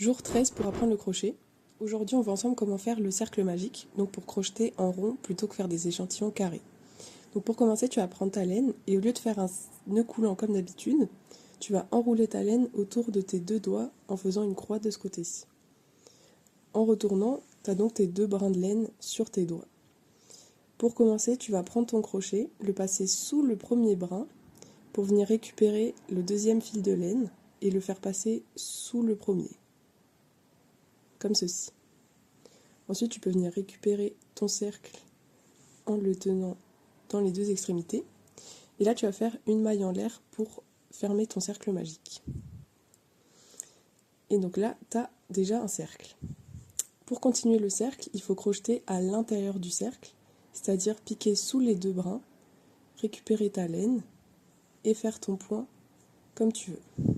Jour 13 pour apprendre le crochet. Aujourd'hui, on voit ensemble comment faire le cercle magique, donc pour crocheter en rond plutôt que faire des échantillons carrés. Donc pour commencer, tu vas prendre ta laine et au lieu de faire un nœud coulant comme d'habitude, tu vas enrouler ta laine autour de tes deux doigts en faisant une croix de ce côté-ci. En retournant, tu as donc tes deux brins de laine sur tes doigts. Pour commencer, tu vas prendre ton crochet, le passer sous le premier brin pour venir récupérer le deuxième fil de laine et le faire passer sous le premier, comme ceci. Ensuite, tu peux venir récupérer ton cercle en le tenant dans les deux extrémités. Et là, tu vas faire une maille en l'air pour fermer ton cercle magique. Et donc là, tu as déjà un cercle. Pour continuer le cercle, il faut crocheter à l'intérieur du cercle, c'est-à-dire piquer sous les deux brins, récupérer ta laine et faire ton point comme tu veux.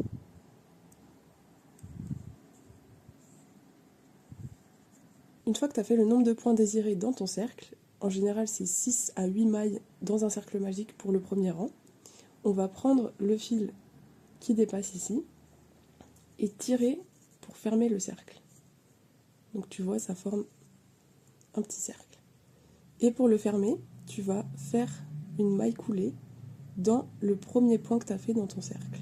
Une fois que tu as fait le nombre de points désirés dans ton cercle, en général c'est 6 à 8 mailles dans un cercle magique pour le premier rang, on va prendre le fil qui dépasse ici et tirer pour fermer le cercle. Donc tu vois, ça forme un petit cercle. Et pour le fermer, tu vas faire une maille coulée dans le premier point que tu as fait dans ton cercle.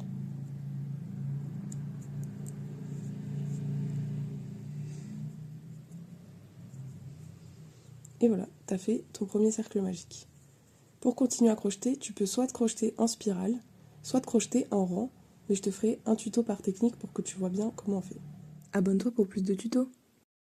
Et voilà, tu as fait ton premier cercle magique. Pour continuer à crocheter, tu peux soit te crocheter en spirale, soit te crocheter en rang, mais je te ferai un tuto par technique pour que tu vois bien comment on fait. Abonne-toi pour plus de tutos.